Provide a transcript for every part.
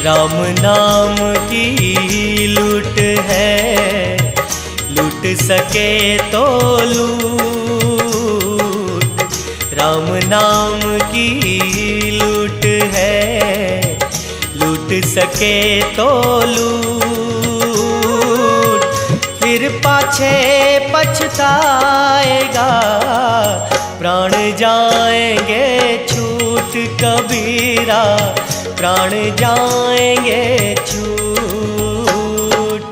राम नाम की लूट है, लूट सके तो लूट। राम नाम की लूट है, लूट सके तो लूट। फिर पाछे पछताएगा, प्राण जाएंगे छूट कबीरा, प्राण जाएंगे छूट।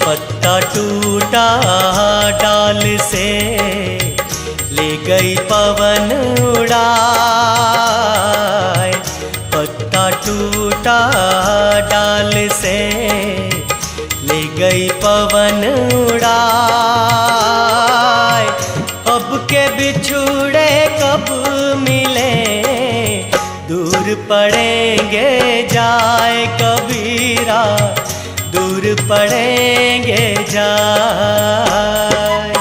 पत्ता टूटा डाल से, ले गई पवन उड़ाए। पत्ता टूटा डाल से, ले गई पवन उड़ाए। अब के बिछुड़े कब मिले, दूर पड़ेंगे जाए कबीरा, दूर पड़ेंगे जाए।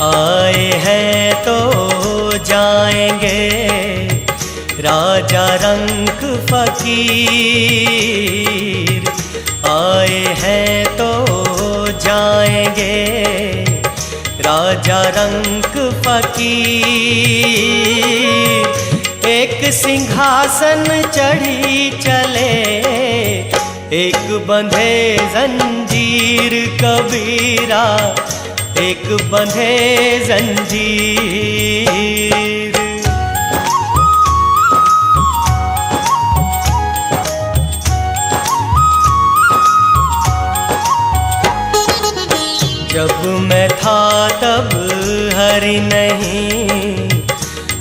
आए हैं तो जाएंगे, राजा रंक फकीर। आए हैं तो जाएंगे, राजा रंक फकीर। एक सिंहासन चढ़ी चले, एक बंधे जंजीर कबीरा, एक बंधे जंजीर। जब मैं था तब हरि नहीं,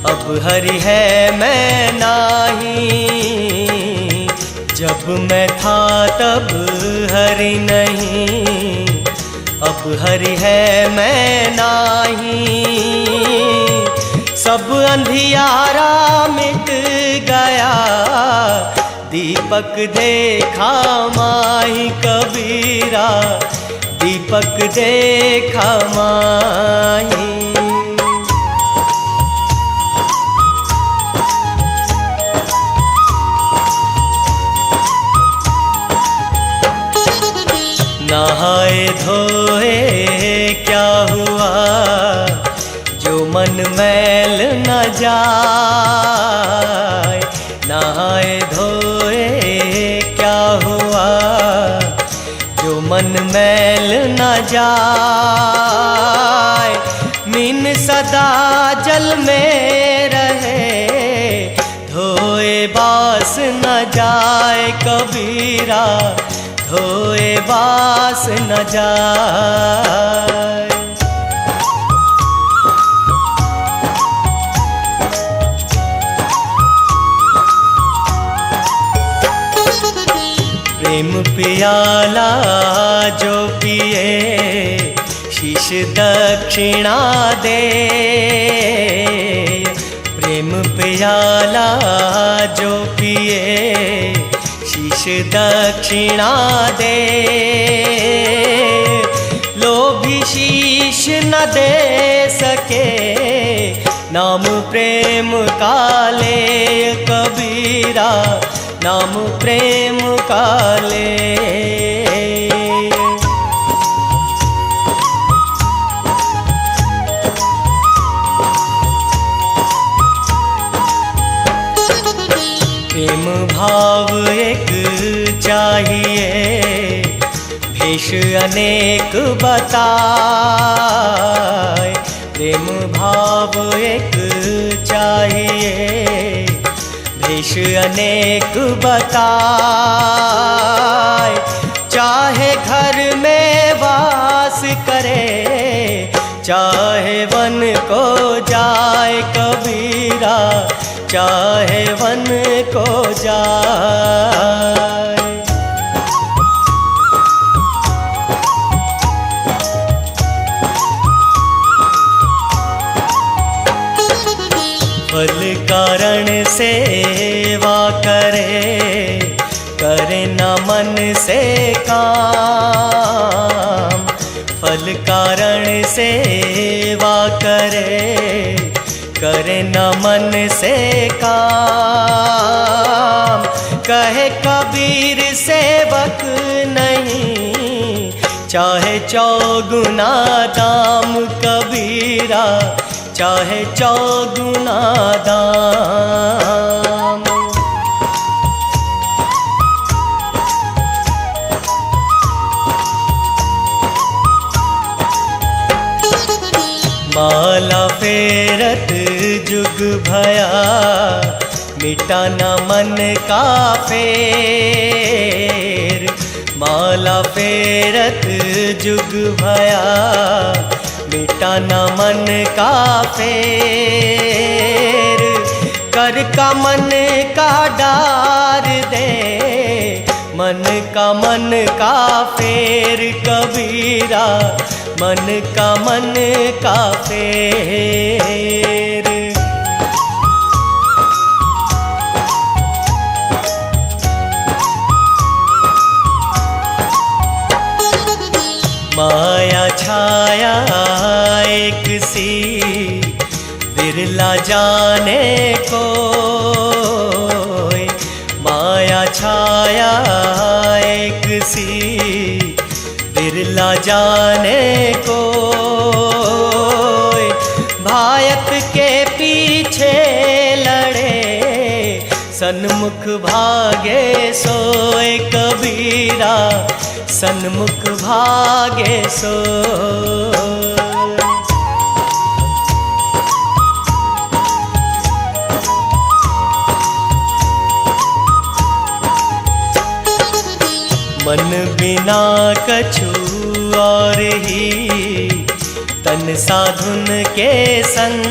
अब हरि है मैं नहीं। जब मैं था तब हरि नहीं, अब हरि है मैं नहीं। सब अंधियारा मिट गया, दीपक देखा माही कबीरा, दीपक देखा माही। नहाए धोए क्या हुआ, जो मन मैल न जाए। नहाए धोए क्या हुआ, जो मन मैल न जाए। मीन सदा जल में रहे, धोए बास न जाए कबीरा, धोए बास न जाए। प्रेम पियाला जो पिए, शीश दक्षिणा दे। प्रेम पियाला जो पिए, शीश दक्षिणा दे। लोभी शीश न दे सके, नाम प्रेम का ले कबीरा, नाम प्रेम का ले। प्रेम भाव एक चाहिए, भेष अनेक बताए। प्रेम भाव एक चाहिए, भेष अनेक बताए। चाहे घर में वास करे, चाहे वन को जाए कबीरा, चाहे वन को जाए। फल कारण सेवा करे, करे न मन से काम। फल कारण सेवा करे, करे न मन से काम। कहे कबीर सेवक नहीं, चाहे चौगुना दाम। कबीरा चाहे चौगुना दाम। माला फेरत जुग भया, मिटा न मन का फेर। माला फेरत जुग भया, मिटा न मन का फेर। कर का मन का डार दे, मन का फेर। कबीरा मन का फेर। माया छाया एक सी, बिरला जाने को। माया छाया एक सी, बिरला जाने को। भायत के पीछे लड़े, सन्मुख भागे सोए। कबीरा सन्मुख भागे सोए। मन बिना कछु और ही, तन साधुन के संग।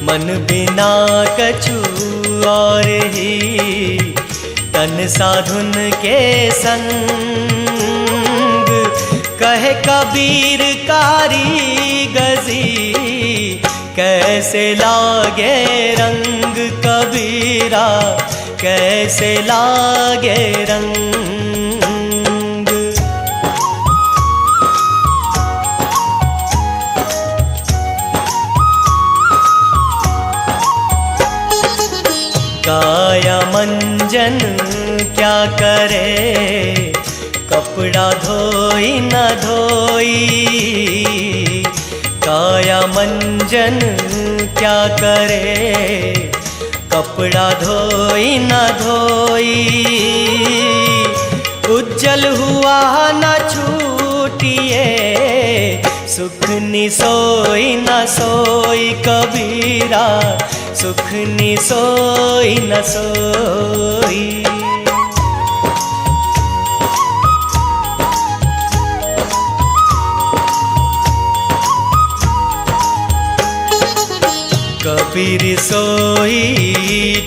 मन बिना कछु और ही, तन साधुन के संग। कहे कबीर कारी गजी, कैसे लागे रंग। कबीरा कैसे लागे रंग। काया मंजन क्या करे, कपड़ा धोई न धोई। काया मंजन क्या करे, कपड़ा धोई न धोई। उज्जल हुआ न छूटिए, सुख नि सोई न सोई। कबीरा सुख नि सोई न सोई। कबीर सोई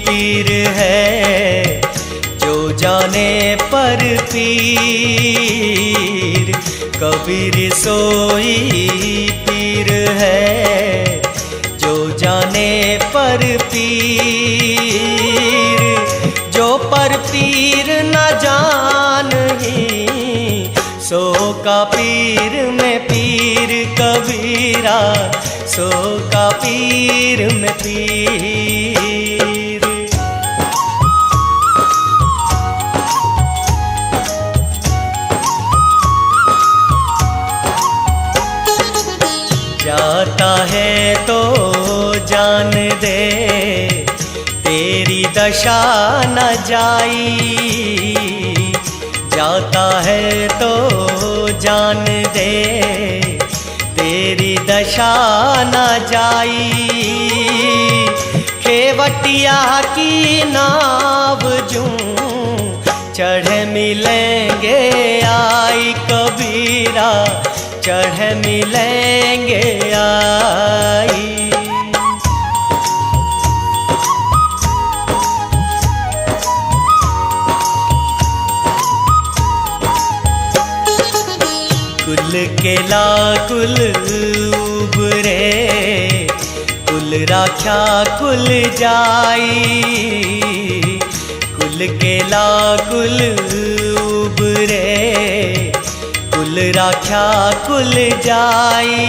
पीर है, जो जाने पर पीर। कबीर सोई पीर है, जो जाने पर पीर। जो पर पीर न जानही, सो का पीर में पीर। कबीरा सो का पीर में पीर। जाता है तो जान दे, तेरी दशा न जाई। जाता है तो जान दे, तेरी दशा न जाई। खेवटिया की नाव जूं चढ़ मिलेंगे आई। कबीरा चढ़ मिलेंगे आई। कुल के लाकुल उबरे, कुल कुल राख्या कुल जाई, कुल केला कुल उबरे, कुल राख्या कुल जाई।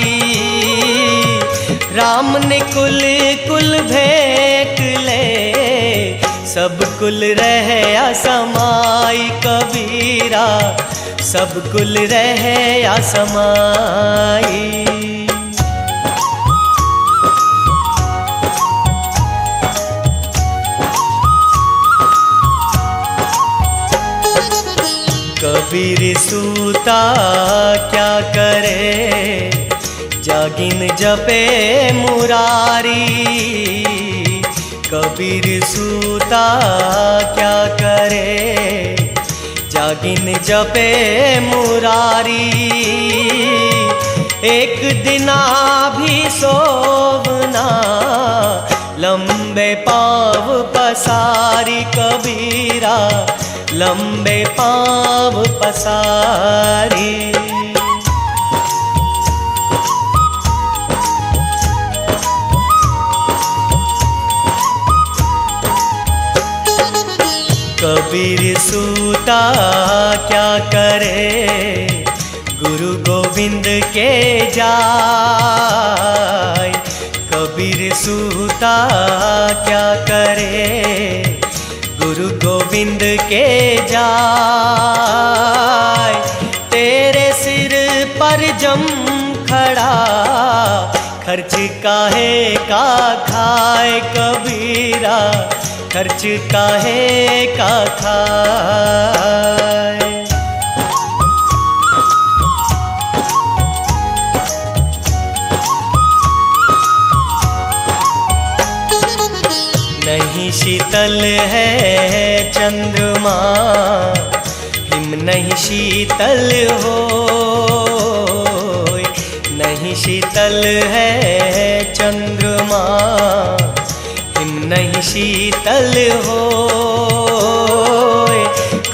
राम ने कुल कुल भेंट ले, सब कुल रहे असमाई कबीरा, सब कुल रहे असमाई। कबीर सूता क्या करे, जागिन जपे मुरारी। कबीर सूता क्या करे, जागिन जपे मुरारी। एक दिना भी सोवना, लंबे पाँव पसारी कबीरा, लंबे पाँव पसारी। कबीर सूता क्या करे, गुरु गोविंद के जाय। कबीर सूता क्या करे, गुरु गोविंद के जाय। तेरे सिर पर जम खड़ा, खर्च काहे का खाए कबीरा, खर्च काहे का खाए। नहीं शीतल है चंद्रमा, हिम नहीं शीतल हो। नहीं शीतल है चंद्रमा, हिम नहीं शीतल हो।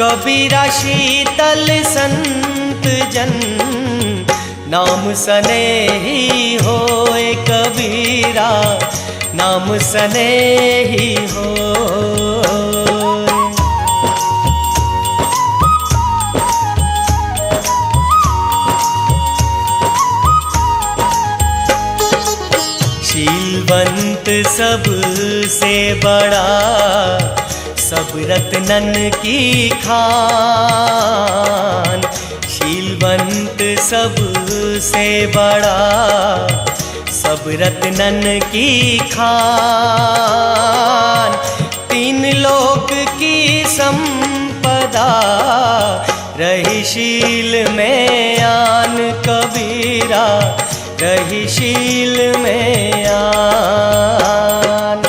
कबीरा शीतल संत जन, नाम सने ही होए कबीरा, नाम सने ही हो। शीलवंत सबसे बड़ा, सब रत्नन की खान। शीलवंत सबसे बड़ा, सब रत्नन की खान। तीन लोक की संपदा, रही शील में आन कबीरा, रही शील में आन।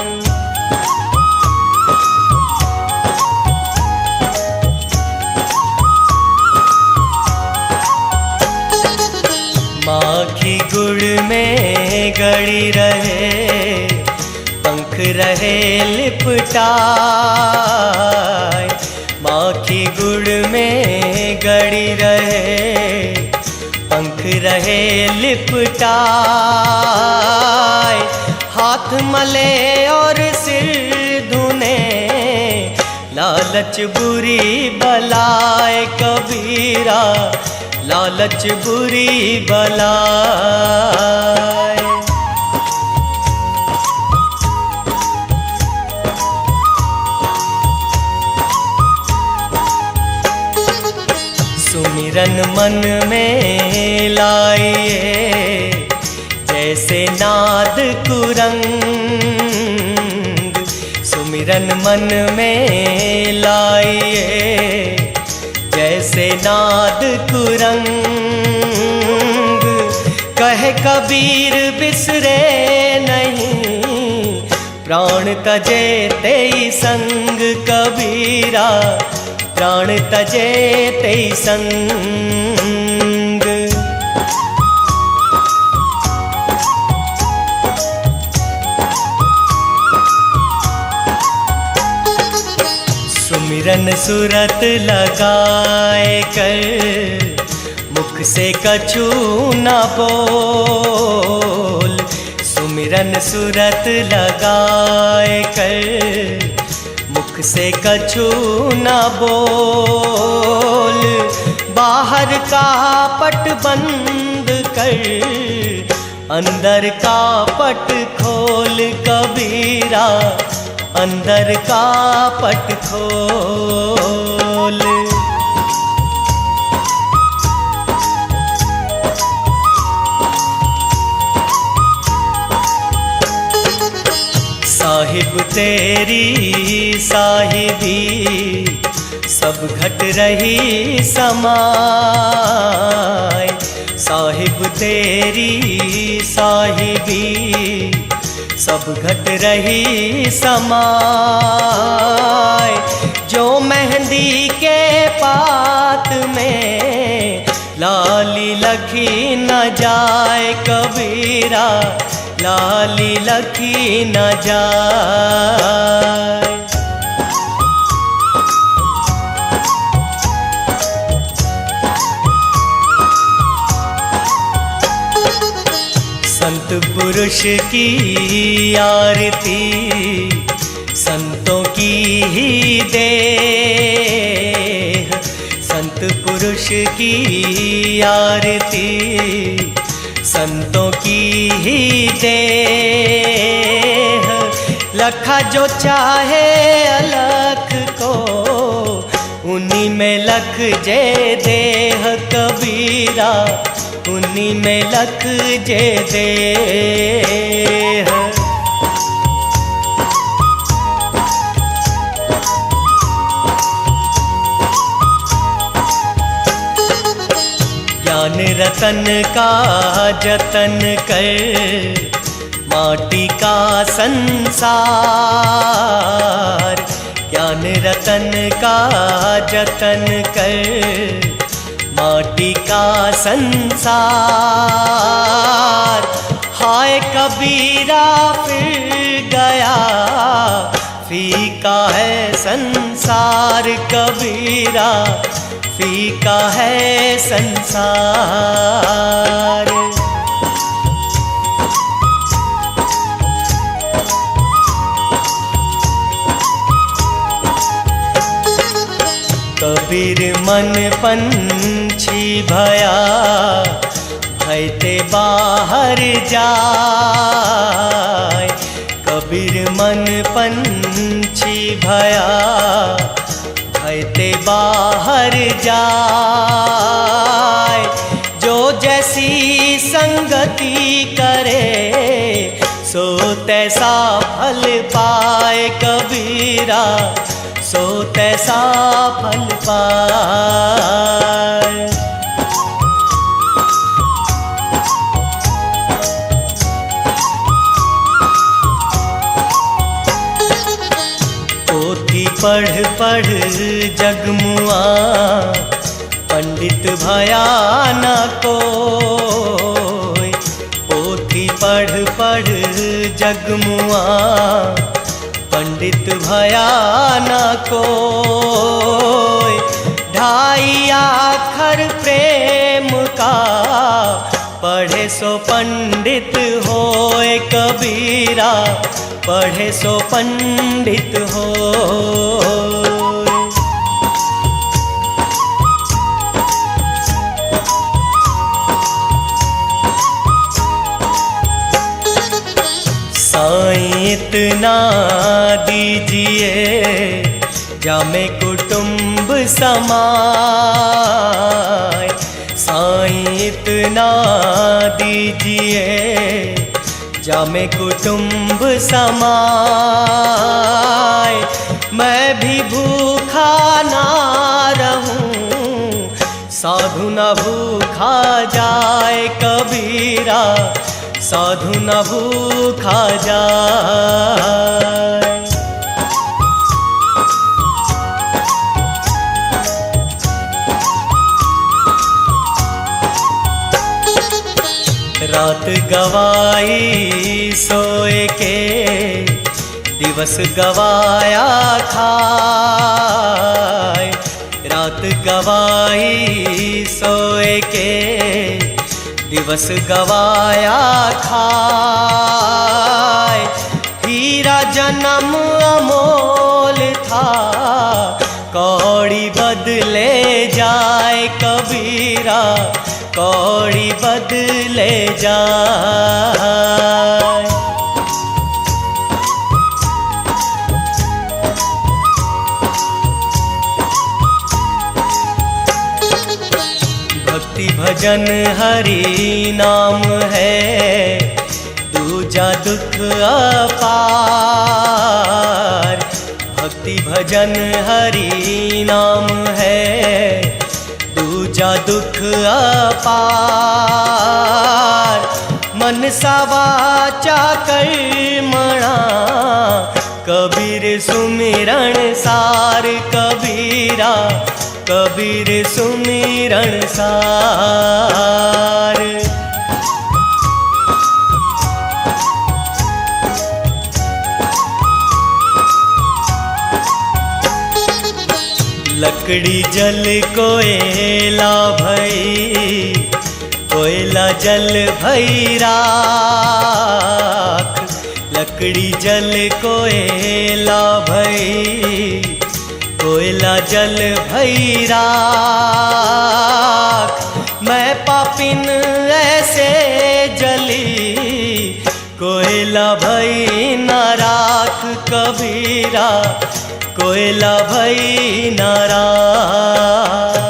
माखी गुड़ में गड़ी रहे, पंख रहे लिपटाए। माखी गुड़ में गड़ी रहे, पंख रहे लिपटाए। हाथ मले और सिर धुने, लालच बुरी बलाए कबीरा, लालच बुरी बलाए। सुमिरन मन में लाइए, जैसे नाद कुरंग। सुमिरन मन में लाइए, जैसे नाद कुरंग। कहे कबीर बिसरे नहीं, प्राण तजे तेई संग कबीरा, प्राण तजे तेई संग। सुमिरन सुरत लगाए कर, मुख से कछु न बोल। सुमिरन सुरत लगाए कर, मुख से कछु न बोल। बाहर का पट बंद कर, अंदर का पट खोल कबीरा, अंदर का पट खोल। साहिब तेरी साहिबी, सब घट रही समाय। साहिब तेरी साहिबी, सब घट रही समाय। जो मेहंदी के पात में लाली लखी न जाए कबीरा, लाली लखी न जाए। संत पुरुष की आरती, संतों की ही देह। संत पुरुष की आरती, संतों की ही देह। लखा जो चाहे अलख को, उन्हीं में लख जे देह कबीरा, उन्हीं में लख जे देह। ज्ञान रतन का जतन कर, माटी का संसार। ज्ञान रतन का जतन कर, माटी का संसार। हाय कबीरा फिर गया, फीका है संसार कबीरा, फीका है संसार। कबीर मन पंछी भया, भयते बाहर जाए। कबीर मन पंछी भया, भयते बाहर जाए। जो जैसी संगति करे, सो तैसा फल पाए कबीरा, सो तैसा फल पाए। पोथी पढ़ पढ़ जगमुआ, पंडित भया न कोय। पोथी पढ़ पढ़ जगमुआ, पंडित भया न कोय। ढाई आखर प्रेम का, पढ़े सो पंडित होए कबीरा, पढ़े सो पंडित होए। साईं इतना दीजिए, जामे कुटुंब समाए। साईं इतना दीजिए, जामे कुटुंब समाए। मैं भी भूखा ना रहूं, साधु न भूखा जाए कबीरा, साधु न भूखा जाए। रात गवाई सोए के, दिवस गवाया खाए। रात गवाई सोए के, दिवस गवाया खाए, हीरा जन्म अमोल था, कौड़ी बदले जाए कबीरा, कौड़ी बदले जाए। भक्ति भजन हरि नाम है, दूजा दुख अपार। भक्ति भजन हरि नाम है, दूजा दुख अपार। मनसा वाचा कर्मणा, कबीर सुमिरण सार कबीरा, कबीर सुमिरण सार। लकड़ी जल कोयला भई, कोयला जल भई राख। लकड़ी जल कोयला भई, कोयला जल भई राख। मैं पापिन ऐसे जली, कोयला भई न राख कबीरा, कोयला भई न राख।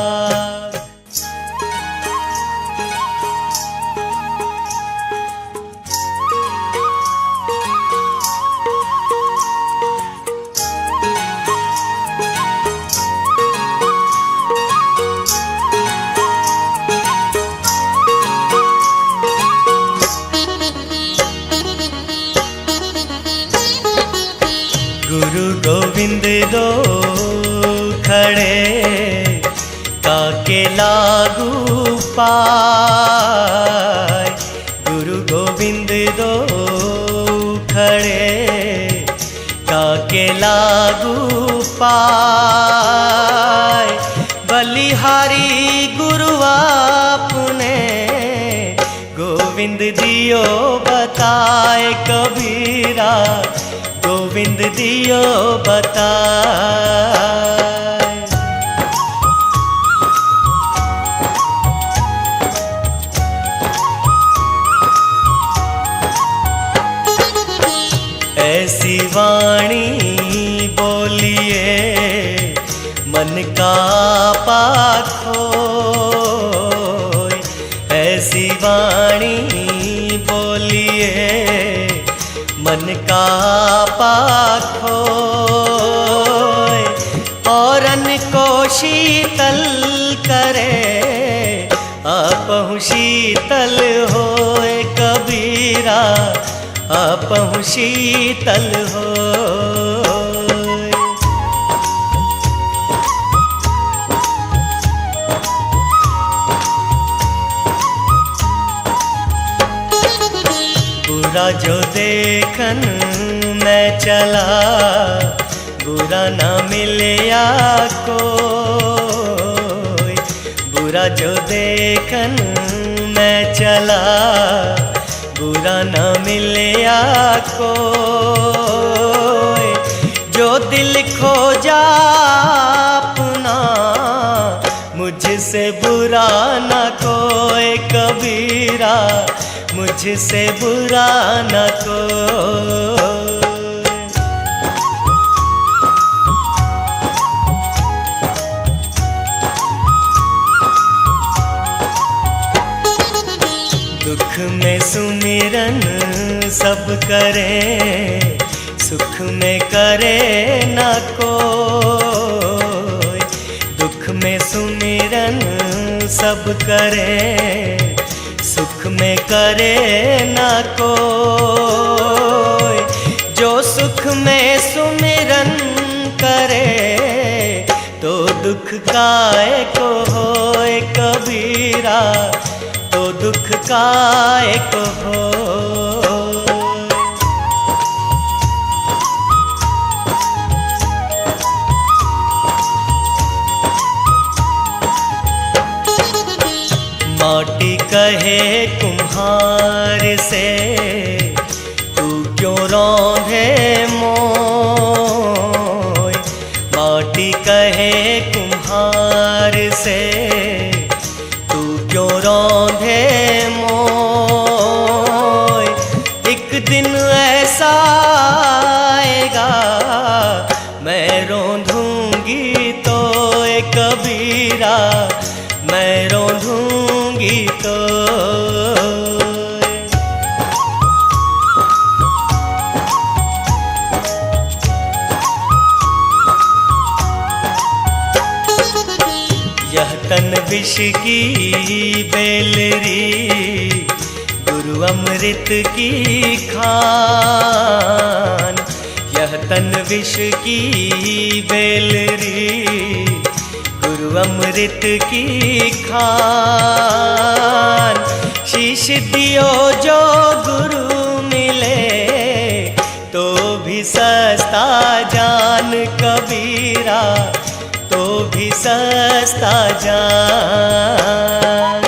गुरु गोविंद दो खड़े, काके लागू पाए। गुरु गोविंद दो खड़े, काके लागू पाए। बलिहारी गुरु आपने, गोविंद दियो बताए कबीरा, गोविंद दियो बताए। ऐसी वाणी बोलिए, मन का पाखोय। ऐसी वाणी बोलिए, मन का पाखोय। औरन को शीतल करे, आपहु शीतल होए कबीरा, आपहु शीतल होए। बुरा जो देखन मैं चला, बुरा ना मिलया कोई। बुरा जो देखन मैं चला, बुरा ना मिलया कोई। जो दिल खो जा अपना, मुझसे बुरा ना कोई कबीरा, मुझसे बुरा न कोई। दुख में सुमिरन सब करे, सुख में करे न कोई। दुख में सुमिरन सब करे, सुख में करे न कोई। जो सुख में सुमिरन करे, तो दुख काहे को होए कबीरा, तो दुख काहे को हो। माटी कहे कुम्हार से तू क्यों रौंदे मोय। माटी कहे कुम्हार से तू क्यों रौंदे मोय। एक दिन ऐसा आएगा मैं रौंदूंगी तो कबीरा, मैं रौंदूंगी तो। यह तन विष की बेलरी गुरु अमृत की खान। यह तन विष की बेलरी गुरु अमृत की खान। शीश दियो जो गुरु मिले तो भी सस्ता जान कबीरा, तो भी सस्ता जान।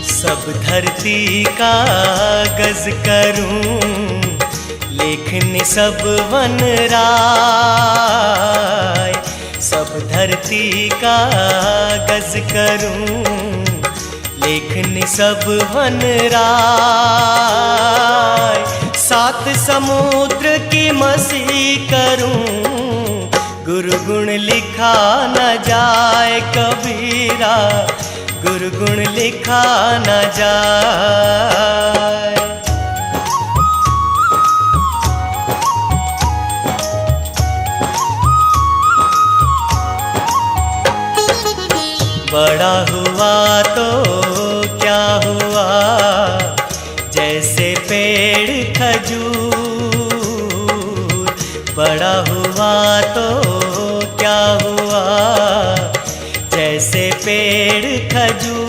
सब धरती का गज करूं लेखन सब वन राय। सब धरती का गज करूं लेखन सब वन राय। सात समुद्र की मसी करूं गुरु गुण लिखा न जाए कबीरा, गुरु गुण लिखा न जाए। बड़ा हुआ तो क्या हुआ जैसे पेड़ खजूर। बड़ा हुआ तो क्या हुआ जैसे पेड़ खजूर।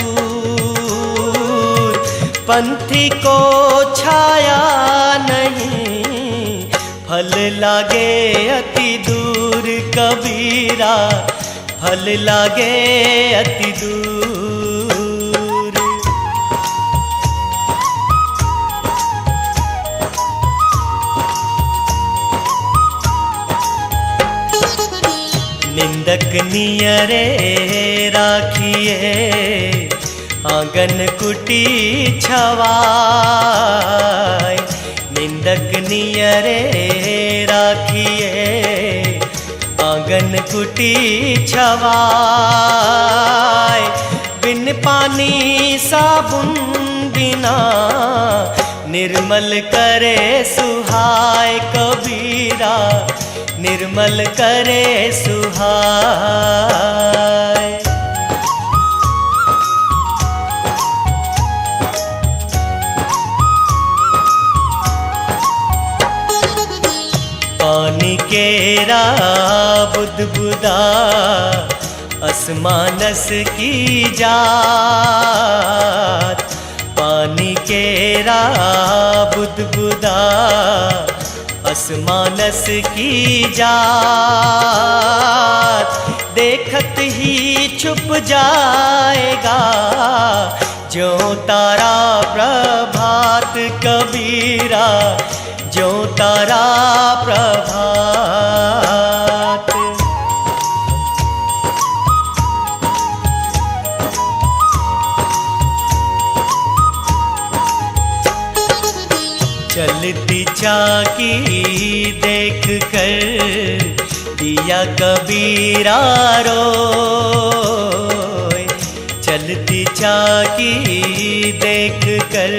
पंथी को छाया नहीं फल लागे अति दूर कबीरा, फल लागे अति दूर। निंदक नियरे राखिए आंगन कुटी छवाय। निंदक नियरे राखिए आंगन कुटी छवाय। बिन पानी साबुन बिना निर्मल करे सुहाय कबीरा, निर्मल करे सुहाय। पानी केरा बुदबुदा असमानस की जात। पानी केरा बुदबुदा असमानस की जात। देखत ही छुप जाएगा जो तारा प्रभात कबीरा, जो तारा प्रभात। चलती चाकी देख कर दिया कबीरा रोए। चलती चाकी देख कर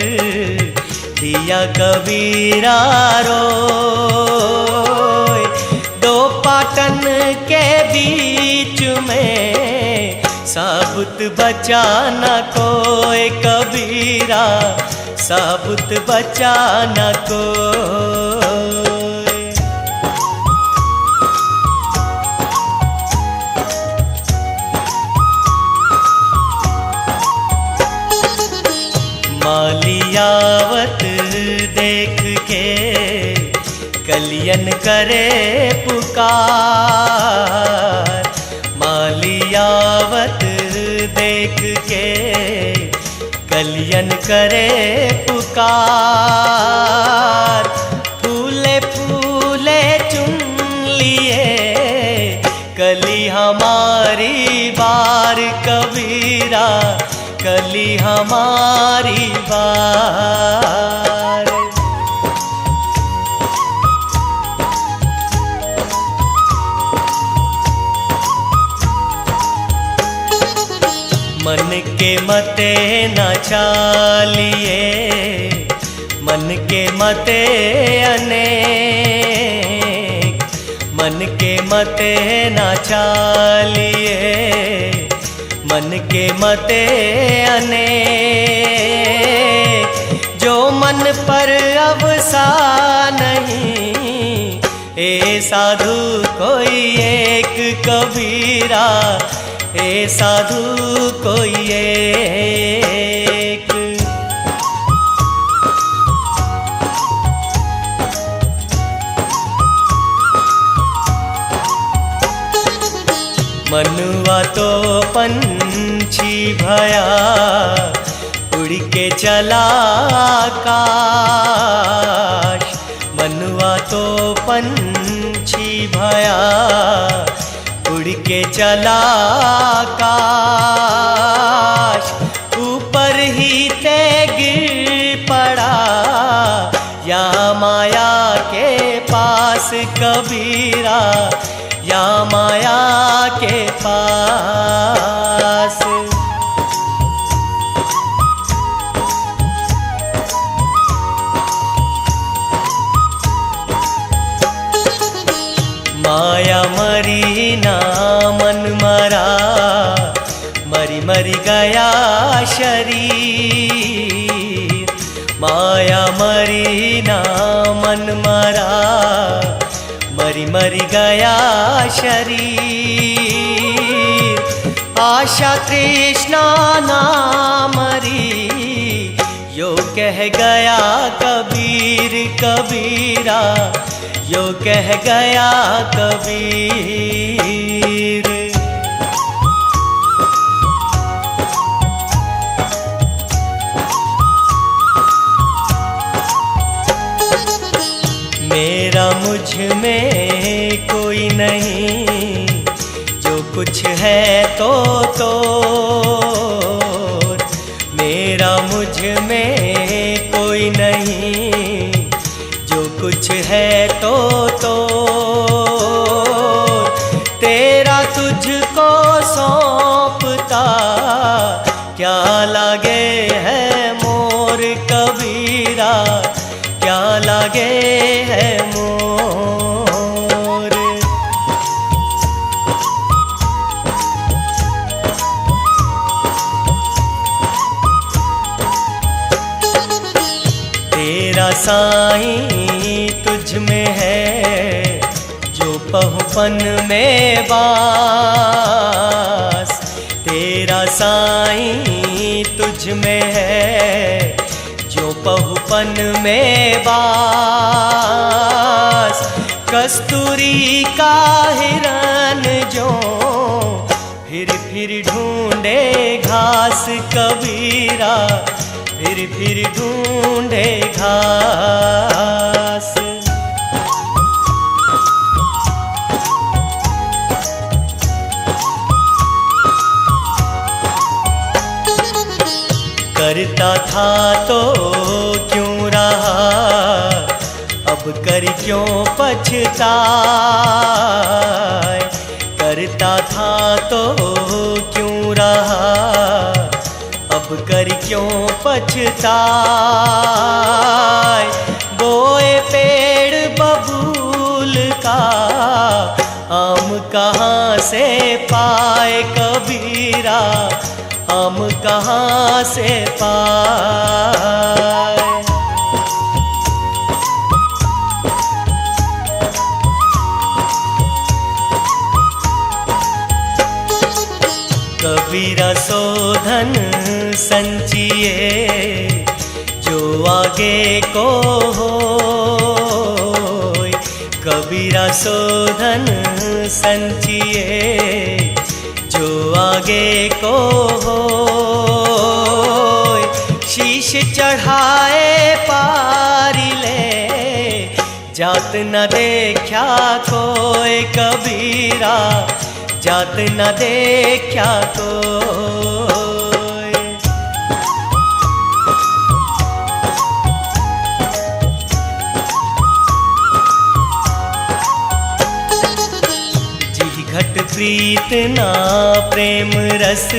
दिया कबीरा रोए। दो पाटन के बीच में साबुत बचा न कोई कबीरा, साबुत बचा न कोई। मालियावत देख के कलियन करे पुकार, मालियावत देख के कलियन करे पुकार। फूले फूले चुन लिए कली हमारी बार कबीरा, कली हमारी बार। मन के मते न चालिए, मन के मते अनेक, मन के मते न चालिए, मन के मते अनेक। जो मन पर अवसा नहीं, ए साधु कोई एक कबीरा, ए साधु कोई एक। मनुआ तो पंछी भया, उड़ के चला आकाश। मनुआ तो पंछी भया, उड़ के चला आकाश। ऊपर ही ते गिर पड़ा, या माया के पास कबीरा, या माया के पास। माया मरी ना मन मरा, मरी मरी गया शरीर। माया मरी ना मन मरा, मरी मरी गया शरीर। आशा तृष्णा ना मरी, यो कह गया कबीर कबीरा, यो कह गया कबीर। मेरा मुझ में कोई नहीं, जो कुछ है तो मेरा मुझ में कोई नहीं, जो कुछ है तो तेरा तुझको सौंपता, क्या लागे है मोर कबीरा, क्या लागे है मोर। तेरा साईं तुझ में है, जो पहुपन में बास। तेरा साईं तुझ में है, जो पहुपन में बास। कस्तूरी का हिरन जो फिर ढूंढे घास कबीरा, फिर ढूंढे घास। करता था तो क्यों रहा, अब कर क्यों पछताए। करता था तो क्यों रहा, अब कर क्यों पछताए। बोए पेड़ बबूल का, आम कहाँ से पाए कबीरा, आम कहाँ से पाए। कबीरा शोधन संचिए, जो आगे को हो। कबीरा शोधन संचिए जो आगे को हो, शीश चढ़ाए पारी ले जात न देखा कोई कबीरा, जात न देखा कोई। जी घट प्रीत ना प्रेम रस,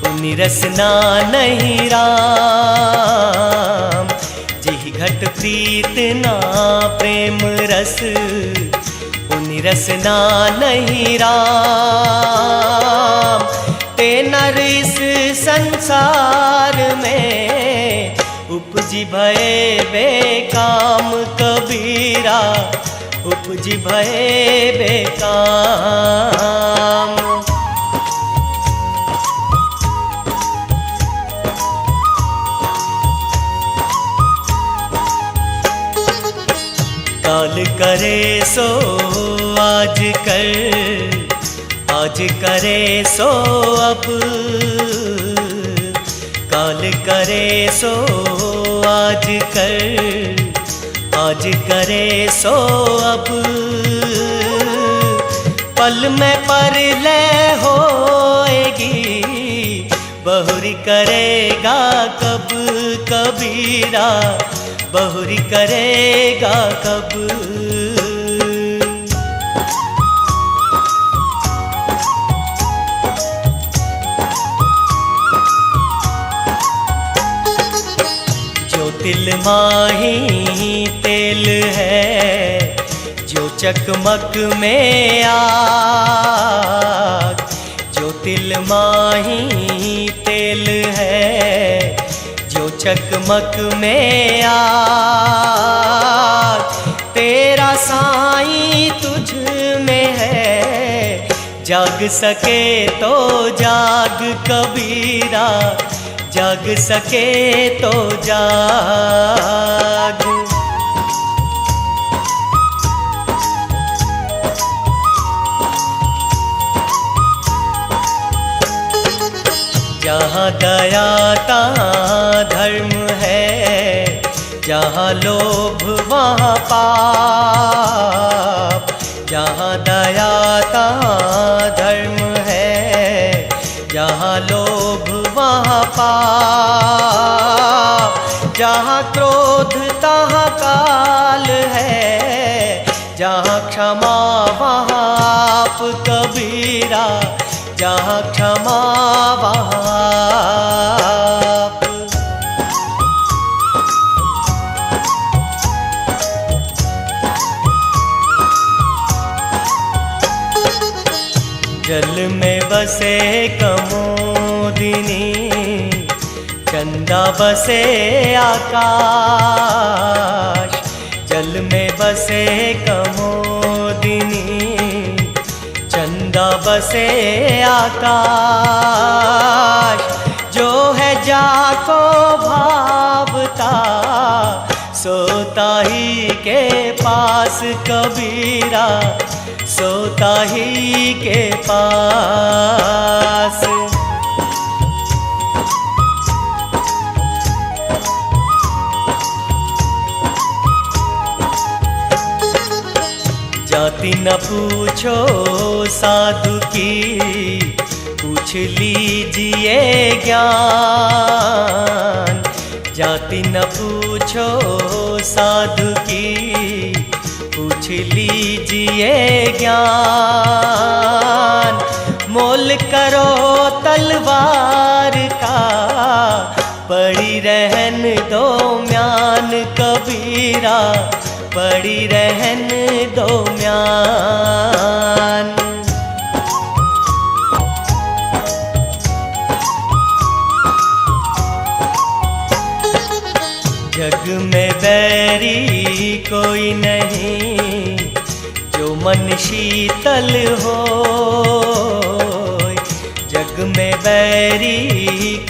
उनि रसना नहीं राम। जी घट प्रीत ना प्रेम रस, उनि रसना नहीं राम। ते नर इस संसार में उपजी भये बेकाम कबीरा, उपजी भये बेकाम। काल करे सो आज कर, आज करे सो अब। काल करे सो आज कर, आज करे सो अब। पल में परलय होएगी, बहुरी करेगा कब कबीरा, बहुरी करेगा कब। जो तिल माही तेल है, जो चकमक में आग। जो तिल माही तेल है, जो चकमक में आग। तेरा साईं तुझ में है, जाग सके तो जाग कबीरा, जाग सके तो जाग। जहाँ दया तहाँ धर्म है, जहाँ लोभ वहाँ पाप। जहाँ दया तहाँ धर्म है, जहाँ लोभ वहाँ पाप। जहाँ क्रोध तहाँ काल है, जहाँ क्षमा वहाँ आप कबीरा, जहाँ क्षमा वहाँ आप। जल में बसे कमोदिनी, चंदा बसे आकाश। जल में बसे कमोदिनी, चंदा बसे आकाश। जो है जाको भावता, सोता ही के पास कबीरा, सोता ही के पास। जाति न पूछो साधु की, पूछ लीजिए ज्ञान। जाति न पूछो साधु की, पूछ लीजिए ज्ञान। मोल करो तलवार का, पड़ी रहन दो म्यान कबीरा, पड़ी रहन दो म्यान। जग में बैरी कोई नहीं, जो मन शीतल हो। जग में बैरी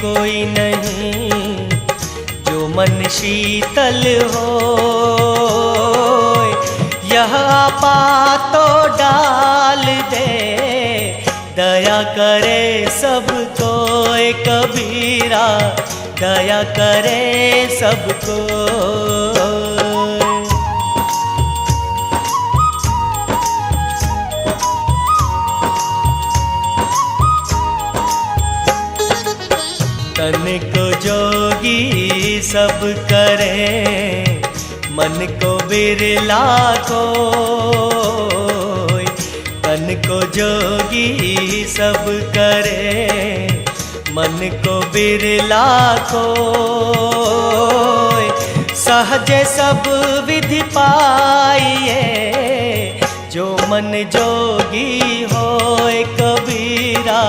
कोई नहीं, जो मन शीतल हो। यह तो डाल दे, दया करे सबको कबीरा, दया करे सबको। तन को जोगी सब करे, मन को बिरला कोई। तन को जोगी सब करे, मन को बिरला कोई। सहज सब विधि पाइए, जो मन जोगी होए कबीरा,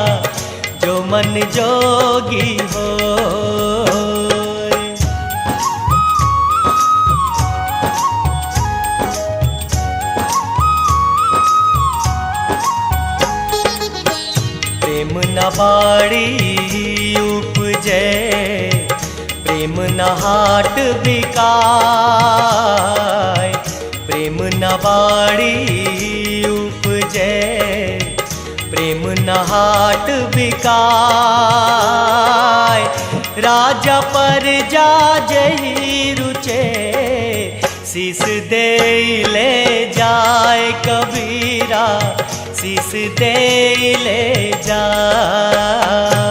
जो मन जोगी हो। प्रेम न बाड़ी उपजे, प्रेम न हाट बिकाय। प्रेम न बाड़ी उपजे, प्रेम न हाट बिकाय। राजा पर जा जही रुचे, शीस दे ले जाए कबीरा, शीस दे ले जाए।